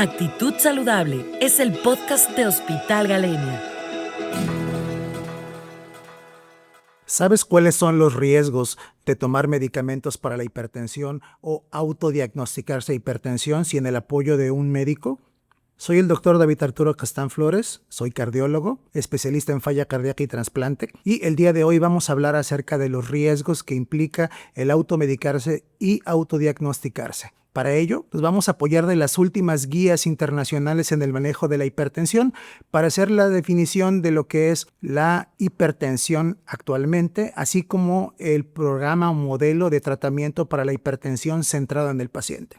Actitud Saludable es el podcast de Hospital Galenia. ¿Sabes cuáles son los riesgos de tomar medicamentos para la hipertensión o autodiagnosticarse hipertensión sin el apoyo de un médico? Soy el doctor David Arturo Castán Flores, soy cardiólogo, especialista en falla cardíaca y trasplante, y el día de hoy vamos a hablar acerca de los riesgos que implica el automedicarse y autodiagnosticarse. Para ello, nos vamos a apoyar de las últimas guías internacionales en el manejo de la hipertensión para hacer la definición de lo que es la hipertensión actualmente, así como el programa o modelo de tratamiento para la hipertensión centrado en el paciente.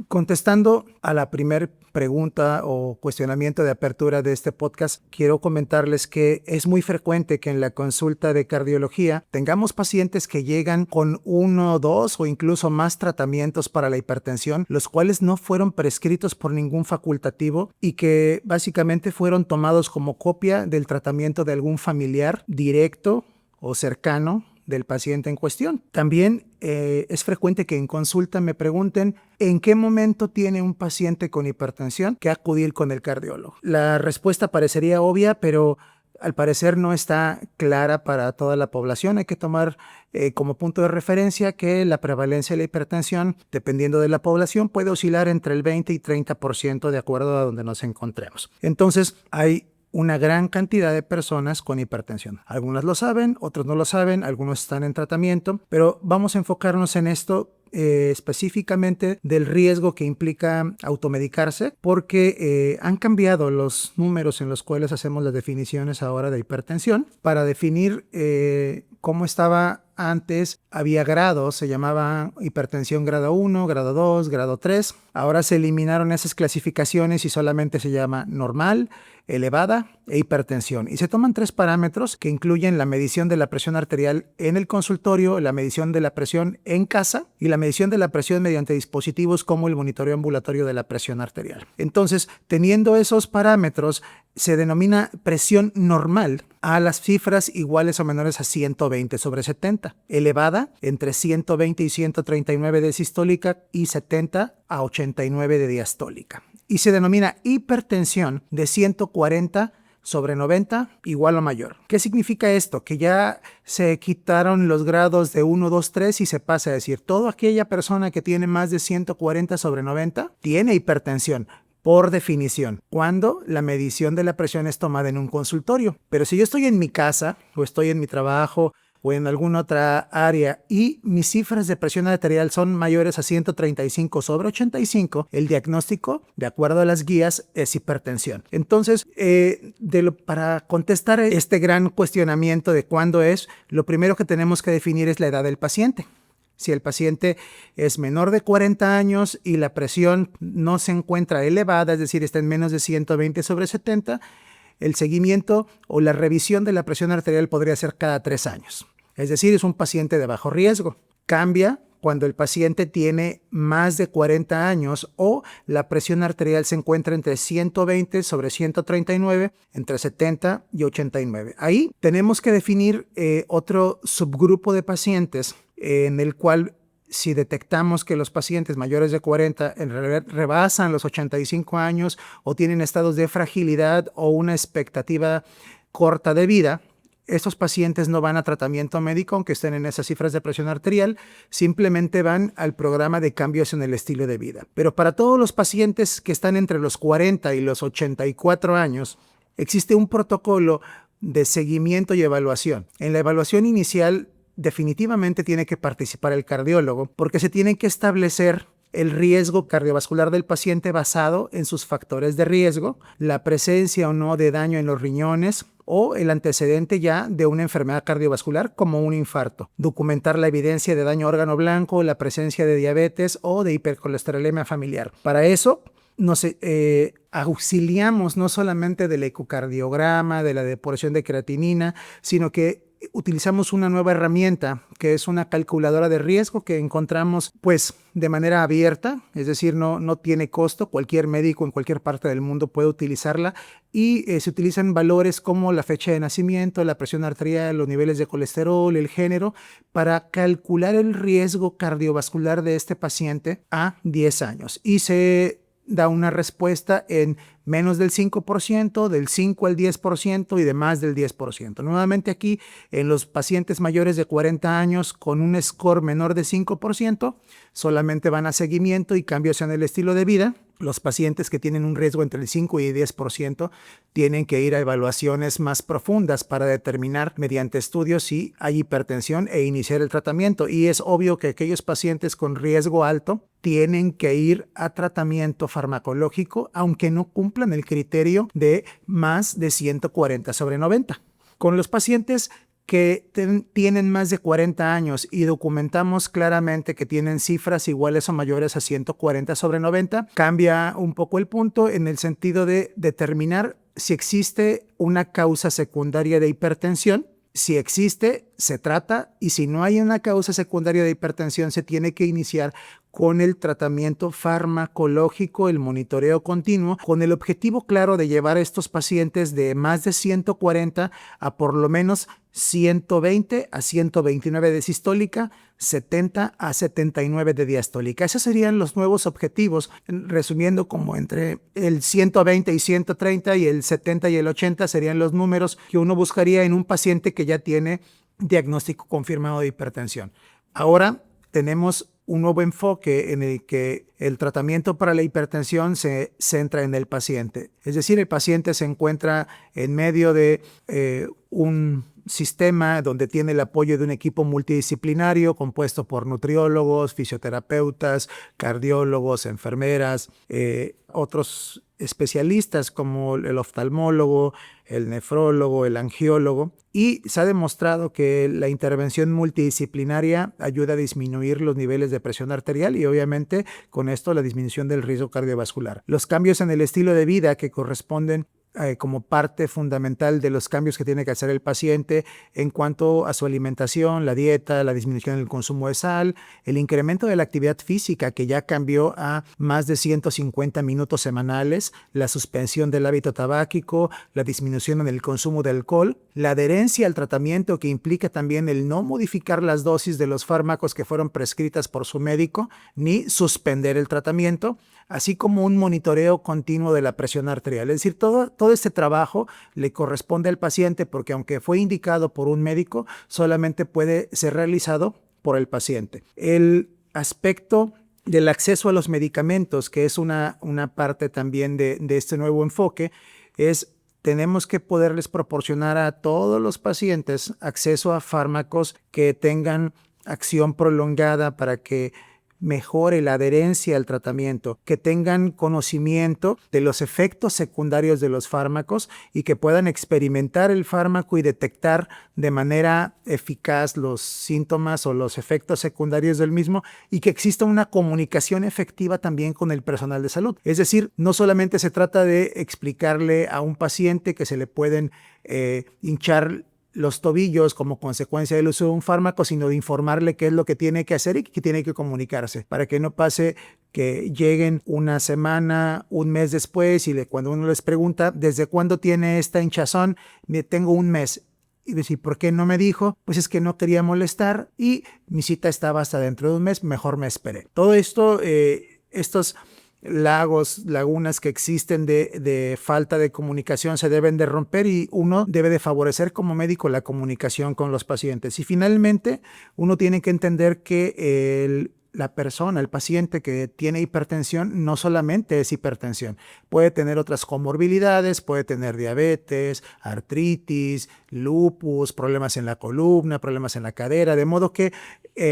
Contestando a la primera pregunta o cuestionamiento de apertura de este podcast, quiero comentarles que es muy frecuente que en la consulta de cardiología tengamos pacientes que llegan con 1, 2 o incluso más tratamientos para la hipertensión, los cuales no fueron prescritos por ningún facultativo y que básicamente fueron tomados como copia del tratamiento de algún familiar directo o cercano del paciente en cuestión. También es frecuente que en consulta me pregunten en qué momento tiene un paciente con hipertensión que acudir con el cardiólogo. La respuesta parecería obvia, pero al parecer no está clara para toda la población. Hay que tomar como punto de referencia que la prevalencia de la hipertensión, dependiendo de la población, puede oscilar entre el 20 y 30% de acuerdo a donde nos encontremos. Entonces, hay una gran cantidad de personas con hipertensión. Algunas lo saben, otros no lo saben, algunos están en tratamiento, pero vamos a enfocarnos en esto específicamente del riesgo que implica automedicarse, porque han cambiado los números en los cuales hacemos las definiciones ahora de hipertensión. Para definir cómo estaba antes, había grados, se llamaba hipertensión grado 1, grado 2, grado 3. Ahora se eliminaron esas clasificaciones y solamente se llama normal, elevada e hipertensión. Y se toman 3 parámetros que incluyen la medición de la presión arterial en el consultorio, la medición de la presión en casa y la medición de la presión mediante dispositivos como el monitoreo ambulatorio de la presión arterial. Entonces, teniendo esos parámetros, se denomina presión normal a las cifras iguales o menores a 120/70, elevada entre 120 y 139 de sistólica y 70 a 89 de diastólica. Y se denomina hipertensión de 140/90 igual o mayor. ¿Qué significa esto? Que ya se quitaron los grados de 1, 2, 3 y se pasa a decir toda aquella persona que tiene más de 140/90 tiene hipertensión. Por definición, cuando la medición de la presión es tomada en un consultorio. Pero si yo estoy en mi casa o estoy en mi trabajo o en alguna otra área y mis cifras de presión arterial son mayores a 135/85, el diagnóstico, de acuerdo a las guías, es hipertensión. Entonces, para contestar este gran cuestionamiento de cuándo es, lo primero que tenemos que definir es la edad del paciente. Si el paciente es menor de 40 años y la presión no se encuentra elevada, es decir, está en menos de 120/70, el seguimiento o la revisión de la presión arterial podría ser cada 3 años. Es decir, es un paciente de bajo riesgo. Cambia cuando el paciente tiene más de 40 años o la presión arterial se encuentra entre 120/139, entre 70 y 89. Ahí tenemos que definir otro subgrupo de pacientes en el cual, si detectamos que los pacientes mayores de 40 en realidad rebasan los 85 años o tienen estados de fragilidad o una expectativa corta de vida, estos pacientes no van a tratamiento médico aunque estén en esas cifras de presión arterial, simplemente van al programa de cambios en el estilo de vida. Pero para todos los pacientes que están entre los 40 y los 84 años, existe un protocolo de seguimiento y evaluación. En la evaluación inicial, definitivamente tiene que participar el cardiólogo porque se tiene que establecer el riesgo cardiovascular del paciente basado en sus factores de riesgo, la presencia o no de daño en los riñones o el antecedente ya de una enfermedad cardiovascular como un infarto. Documentar la evidencia de daño a órgano blanco, la presencia de diabetes o de hipercolesterolemia familiar. Para eso nos auxiliamos no solamente del ecocardiograma, de la depuración de creatinina, sino que utilizamos una nueva herramienta que es una calculadora de riesgo que encontramos pues de manera abierta, es decir, no tiene costo, cualquier médico en cualquier parte del mundo puede utilizarla y se utilizan valores como la fecha de nacimiento, la presión arterial, los niveles de colesterol, el género, para calcular el riesgo cardiovascular de este paciente a 10 años y se da una respuesta en menos del 5%, del 5 al 10% y de más del 10%. Nuevamente aquí, en los pacientes mayores de 40 años con un score menor de 5%, solamente van a seguimiento y cambios en el estilo de vida. Los pacientes que tienen un riesgo entre el 5 y 10% tienen que ir a evaluaciones más profundas para determinar mediante estudios si hay hipertensión e iniciar el tratamiento. Y es obvio que aquellos pacientes con riesgo alto tienen que ir a tratamiento farmacológico, aunque no cumplan el criterio de más de 140/90. Con los pacientes que tienen más de 40 años y documentamos claramente que tienen cifras iguales o mayores a 140/90, cambia un poco el punto en el sentido de determinar si existe una causa secundaria de hipertensión. Si existe, se trata, y si no hay una causa secundaria de hipertensión, se tiene que iniciar con el tratamiento farmacológico, el monitoreo continuo, con el objetivo claro de llevar a estos pacientes de más de 140 a por lo menos 120 a 129 de sistólica, 70 a 79 de diastólica. Esos serían los nuevos objetivos, resumiendo como entre el 120 y 130 y el 70 y el 80 serían los números que uno buscaría en un paciente que ya tiene diagnóstico confirmado de hipertensión. Ahora tenemos un nuevo enfoque en el que el tratamiento para la hipertensión se centra en el paciente. Es decir, el paciente se encuentra en medio de un sistema donde tiene el apoyo de un equipo multidisciplinario compuesto por nutriólogos, fisioterapeutas, cardiólogos, enfermeras, otros especialistas como el oftalmólogo, el nefrólogo, el angiólogo, y se ha demostrado que la intervención multidisciplinaria ayuda a disminuir los niveles de presión arterial y obviamente con esto la disminución del riesgo cardiovascular. Los cambios en el estilo de vida que corresponden como parte fundamental de los cambios que tiene que hacer el paciente en cuanto a su alimentación, la dieta, la disminución del consumo de sal, el incremento de la actividad física que ya cambió a más de 150 minutos semanales, la suspensión del hábito tabáquico, la disminución en el consumo de alcohol, la adherencia al tratamiento que implica también el no modificar las dosis de los fármacos que fueron prescritas por su médico, ni suspender el tratamiento, así como un monitoreo continuo de la presión arterial. Es decir, todo este trabajo le corresponde al paciente porque aunque fue indicado por un médico, solamente puede ser realizado por el paciente. El aspecto del acceso a los medicamentos, que es una parte también de este nuevo enfoque, es tenemos que poderles proporcionar a todos los pacientes acceso a fármacos que tengan acción prolongada para que mejore la adherencia al tratamiento, que tengan conocimiento de los efectos secundarios de los fármacos y que puedan experimentar el fármaco y detectar de manera eficaz los síntomas o los efectos secundarios del mismo y que exista una comunicación efectiva también con el personal de salud. Es decir, no solamente se trata de explicarle a un paciente que se le pueden hinchar los tobillos como consecuencia del uso de un fármaco, sino de informarle qué es lo que tiene que hacer y que tiene que comunicarse, para que no pase que lleguen una semana, un mes después y cuando uno les pregunta ¿desde cuándo tiene esta hinchazón? Tengo un mes. Y decir, ¿por qué no me dijo? Pues es que no quería molestar y mi cita estaba hasta dentro de un mes, mejor me esperé. Todo esto, estos lagunas que existen de falta de comunicación se deben de romper y uno debe de favorecer como médico la comunicación con los pacientes. Y finalmente, uno tiene que entender que la persona, el paciente que tiene hipertensión, no solamente es hipertensión, puede tener otras comorbilidades, puede tener diabetes, artritis, lupus, problemas en la columna, problemas en la cadera, de modo que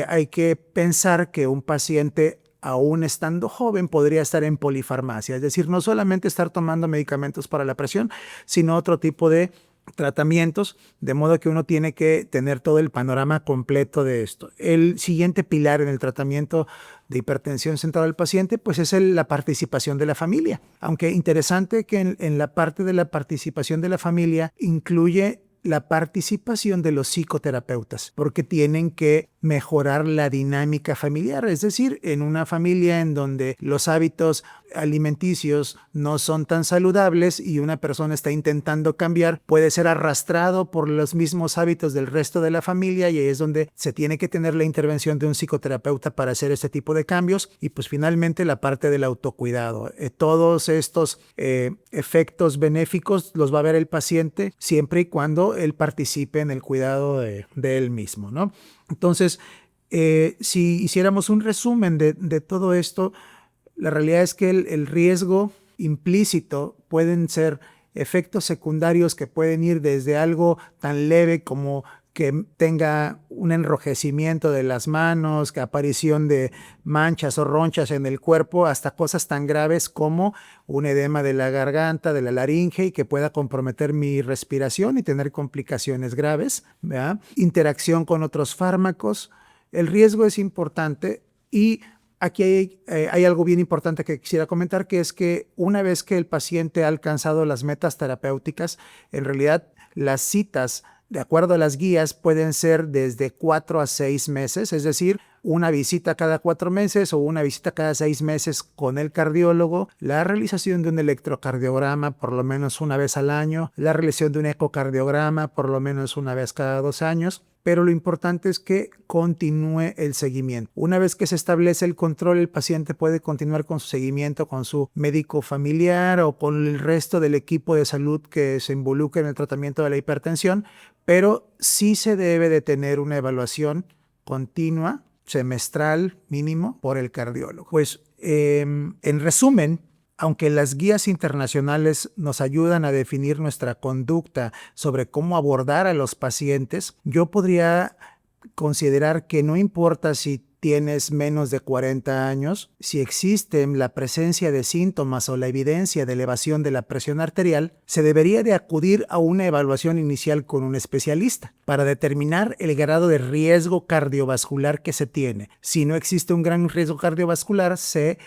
hay que pensar que un paciente aún estando joven podría estar en polifarmacia, es decir, no solamente estar tomando medicamentos para la presión, sino otro tipo de tratamientos, de modo que uno tiene que tener todo el panorama completo de esto. El siguiente pilar en el tratamiento de hipertensión centrado al paciente, pues es la participación de la familia. Aunque interesante que en la parte de la participación de la familia incluye la participación de los psicoterapeutas, porque tienen que mejorar la dinámica familiar. Es decir, en una familia en donde los hábitos alimenticios no son tan saludables y una persona está intentando cambiar, puede ser arrastrado por los mismos hábitos del resto de la familia, y ahí es donde se tiene que tener la intervención de un psicoterapeuta para hacer este tipo de cambios. Y pues finalmente la parte del autocuidado. Todos estos efectos benéficos los va a ver el paciente siempre y cuando él participe en el cuidado de él mismo, ¿no? Entonces, si hiciéramos un resumen de todo esto, la realidad es que el riesgo implícito pueden ser efectos secundarios que pueden ir desde algo tan leve como que tenga un enrojecimiento de las manos, que aparición de manchas o ronchas en el cuerpo, hasta cosas tan graves como un edema de la garganta, de la laringe, y que pueda comprometer mi respiración y tener complicaciones graves, ¿verdad? Interacción con otros fármacos. El riesgo es importante, y aquí hay algo bien importante que quisiera comentar, que es que una vez que el paciente ha alcanzado las metas terapéuticas, en realidad las citas, de acuerdo a las guías, pueden ser desde 4 a 6 meses, es decir, una visita cada 4 meses o una visita cada 6 meses con el cardiólogo, la realización de un electrocardiograma por lo menos una vez al año, la realización de un ecocardiograma por lo menos una vez cada 2 años. Pero lo importante es que continúe el seguimiento. Una vez que se establece el control, el paciente puede continuar con su seguimiento con su médico familiar o con el resto del equipo de salud que se involucra en el tratamiento de la hipertensión, pero sí se debe de tener una evaluación continua, semestral mínimo, por el cardiólogo. Pues en resumen, aunque las guías internacionales nos ayudan a definir nuestra conducta sobre cómo abordar a los pacientes, yo podría considerar que no importa si tienes menos de 40 años, si existe la presencia de síntomas o la evidencia de elevación de la presión arterial, se debería de acudir a una evaluación inicial con un especialista para determinar el grado de riesgo cardiovascular que se tiene. Si no existe un gran riesgo cardiovascular, se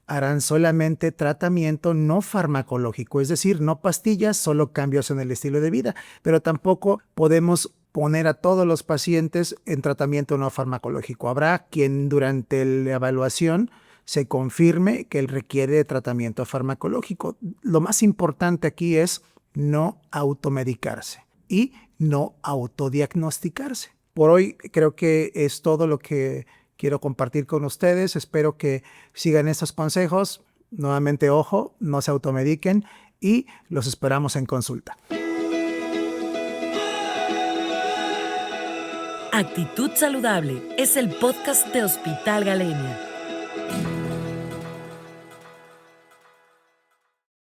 harán solamente tratamiento no farmacológico, es decir, no pastillas, solo cambios en el estilo de vida, pero tampoco podemos poner a todos los pacientes en tratamiento no farmacológico. Habrá quien durante la evaluación se confirme que él requiere de tratamiento farmacológico. Lo más importante aquí es no automedicarse y no autodiagnosticarse. Por hoy creo que es todo lo que quiero compartir con ustedes. Espero que sigan estos consejos. Nuevamente, ojo, no se automediquen, y los esperamos en consulta. Actitud Saludable es el podcast de Hospital Galenia.